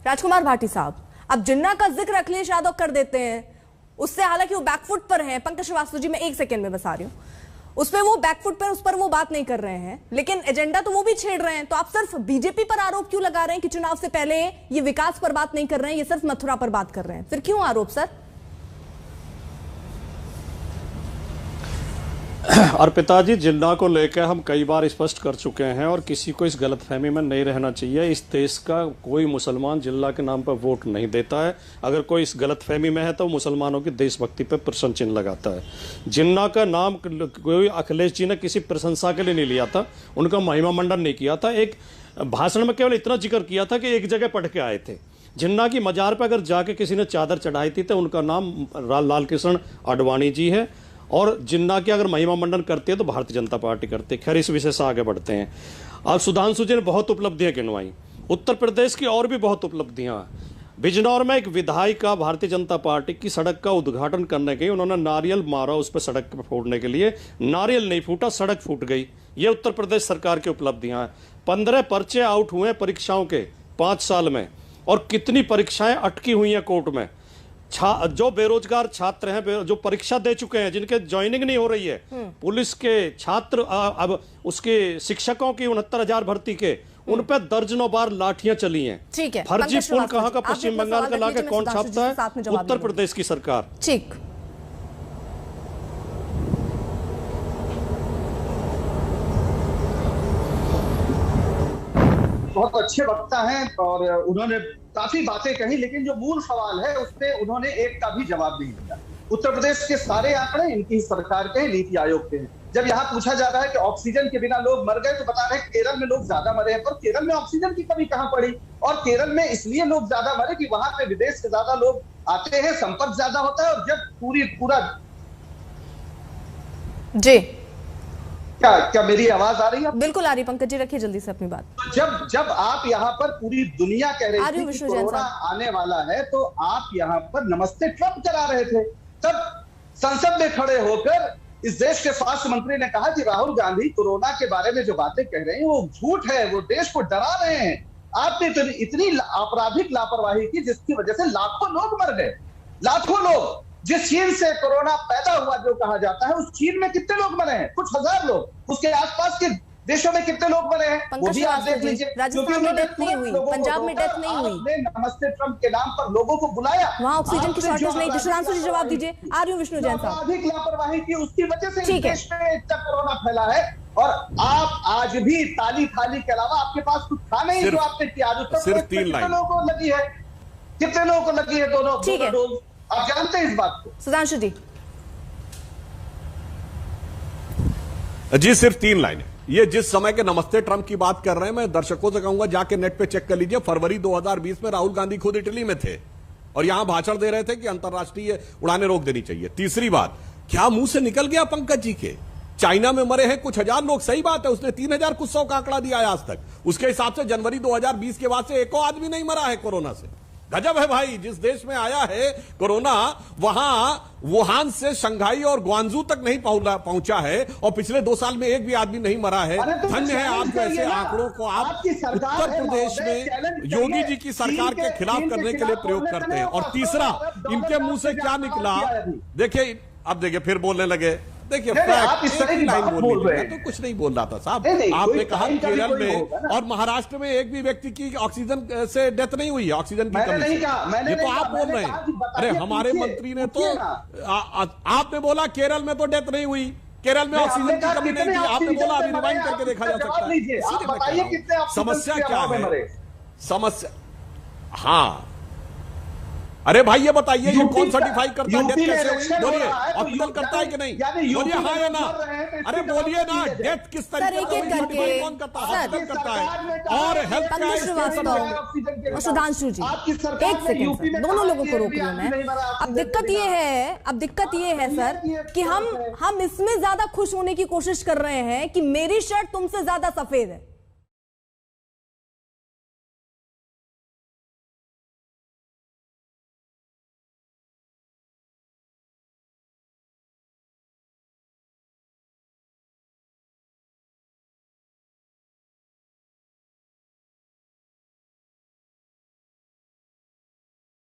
राजकुमार भाटी साहब, अब जिन्ना का जिक्र अखिलेश यादव कर देते हैं, उससे हालांकि वो बैकफुट पर हैं। पंकज श्रीवास्तव जी, मैं एक सेकंड में बता रही हूँ, उस पर वो बैकफुट पर, उस पर वो बात नहीं कर रहे हैं, लेकिन एजेंडा तो वो भी छेड़ रहे हैं। तो आप सिर्फ बीजेपी पर आरोप क्यों लगा रहे हैं कि चुनाव से पहले ये विकास पर बात नहीं कर रहे हैं, ये सिर्फ मथुरा पर बात कर रहे हैं? फिर क्यों आरोप सर? अर्पिता जी, जिन्ना को लेकर हम कई बार स्पष्ट कर चुके हैं और किसी को इस गलतफहमी में नहीं रहना चाहिए। इस देश का कोई मुसलमान जिन्ना के नाम पर वोट नहीं देता है। अगर कोई इस गलतफहमी में है तो मुसलमानों की देशभक्ति पर प्रश्न चिन्ह लगाता है। जिन्ना का नाम कोई अखिलेश जी ने किसी प्रशंसा के लिए नहीं लिया था, उनका महिमा मंडन नहीं किया था। एक भाषण में केवल इतना जिक्र किया था कि एक जगह पढ़ के आए थे। जिन्ना की मजार पर अगर जाके किसी ने चादर चढ़ाई थी तो उनका नाम लाल कृष्ण आडवाणी जी है, और जिन्ना की अगर महिमा मंडन करते हैं तो भारतीय जनता पार्टी करती है। खैर, इस विषय से आगे बढ़ते हैं। अब सुधांशु जी ने बहुत उपलब्धियां गिनवाई, उत्तर प्रदेश की और भी बहुत उपलब्धियां। बिजनौर में एक विधायिका भारतीय जनता पार्टी की सड़क का उद्घाटन करने गई, उन्होंने नारियल मारा उस पर सड़क पर फोड़ने के लिए, नारियल नहीं फूटा, सड़क फूट गई। ये उत्तर प्रदेश सरकार की उपलब्धियां हैं। 15 पर्चे आउट हुए परीक्षाओं के 5 साल में, और कितनी परीक्षाएं अटकी हुई हैं कोर्ट में। जो बेरोजगार छात्र हैं, जो परीक्षा दे चुके हैं, जिनके ज्वाइनिंग नहीं हो रही है, पुलिस के छात्र, अब उसके शिक्षकों की 69,000 भर्ती के, उन पे दर्जनों बार लाठियां चली हैं। ठीक है, फर्जी पुल कहां का पश्चिम बंगाल का लाके कौन छापता है? उत्तर प्रदेश की सरकार। ठीक, बहुत अच्छे वक्ता हैं और उन्होंने काफी बातें कही, लेकिन जो मूल सवाल है उस पे उन्होंने एक का भी जवाब नहीं दिया। उत्तर प्रदेश के सारे आंकड़े इनकी सरकार के, नीति आयोग के हैं। जब यहाँ पूछा जा रहा है कि ऑक्सीजन के बिना लोग मर गए, तो बता रहे हैं केरल में लोग ज्यादा मरे हैं, पर केरल में ऑक्सीजन की कमी कहाँ पड़ी? और केरल में इसलिए लोग ज्यादा मरे कि वहां पे विदेश से ज्यादा लोग आते हैं, संपर्क ज्यादा होता है, और जब पूरा जी, क्या मेरी आवाज आ रही है? बिल्कुल आ रही। पंकज जी, रखिए जल्दी से अपनी बात। जब आप यहाँ पर पूरी दुनिया कह रही थी कि कोरोना आने वाला है, तो आप यहाँ पर नमस्ते ट्रंप करा रहे थे। तब संसद में खड़े होकर इस देश के स्वास्थ्य मंत्री ने कहा कि राहुल गांधी कोरोना के बारे में जो बातें कह रहे हैं वो झूठ है, वो देश को डरा रहे हैं। आपने इतनी आपराधिक लापरवाही की जिसकी वजह से लाखों लोग मर गए, लाखों लोग। जिस चीन से कोरोना पैदा हुआ जो कहा जाता है, उस चीन में कितने लोग मरे हैं? कुछ हजार लोग। उसके आसपास के देशों में कितने लोग मरे हैं वो भी आप देख लीजिए। राजस्थान में डेथ नहीं हुई, पंजाब में डेथ नहीं हुई। नमस्ते ट्रंप के नाम पर लोगों को बुलाया, वहाँ ऑक्सीजन की शॉर्टेज नहीं थी। सुधांशु जी जवाब दीजिए। आ रही हूँ विष्णु जैन साहब। अधिक लापरवाही की, उसकी वजह से इस देश में इतना कोरोना फैला है। और आप आज भी ताली थाली के अलावा आपके पास कुछ था नहीं जो आपने किया। कितने लोगों को लगी है? कितने लोगों को लगी है दोनों डोज? आप जानते हैं इस बात को? सुधांशु जी। जी, सिर्फ 3 लाइनें। ये जिस समय के नमस्ते ट्रंप की बात कर रहे हैं, मैं दर्शकों से कहूंगा जाके नेट पे चेक कर लीजिए। फरवरी 2020 में राहुल गांधी खुद इटली में थे और यहां भाषण दे रहे थे कि अंतर्राष्ट्रीय उड़ानें रोक देनी चाहिए। तीसरी बात, क्या मुंह से निकल गया पंकज जी के? चाइना में मरे हैं कुछ हजार लोग, सही बात है, उसने 3,000 कुछ सौ का आंकड़ा दिया है आज तक। उसके हिसाब से जनवरी 2020 के बाद से एक और आदमी नहीं मरा है कोरोना से। गजब है भाई, जिस देश में आया है कोरोना, वहां वुहान से शंघाई और ग्वांजू तक नहीं पहुंचा है, और पिछले 2 साल में एक भी आदमी नहीं मरा है। धन्य है आप ऐसे आंकड़ों को आप उत्तर प्रदेश में योगी जी की सरकार के खिलाफ करने के लिए प्रयोग करते हैं। और तीसरा, इनके मुंह से क्या निकला, देखिए अब देखिए फिर बोलने लगे। देखिए आप इस तरह की बात बोल रहे हैं। तो कुछ नहीं बोल रहा था साहब। आपने कहा केरल में और महाराष्ट्र में एक भी व्यक्ति की ऑक्सीजन से डेथ नहीं हुई है, ऑक्सीजन की कमी से। ये तो आप बोल रहे हैं। अरे हमारे मंत्री ने तो आपने बोला केरल में तो डेथ नहीं हुई, केरल में ऑक्सीजन की कमी नहीं थी। आपने बोला अभी रिवाइंड करके देखा जा सकता है। समस्या क्या है? समस्या, हाँ, अरे भाई ये बताइए, ये कौन सर्टिफाई करता है डेथ कैसे हुई? बोलिए, ऑफिशियल करता है कि नहीं? बोलिए हाँ या ना। अरे बोलिए ना, डेथ किस तरीके से सर्टिफाई कौन करता है? हॉस्पिटल करता है। और हेल्थ और सुधांशु जी, एक सेकंड, दोनों लोगों को रोक रही हूं मैं। अब दिक्कत ये है सर कि हम इसमें ज्यादा खुश होने की कोशिश कर रहे हैं कि मेरी शर्ट तुमसे ज्यादा सफेद है।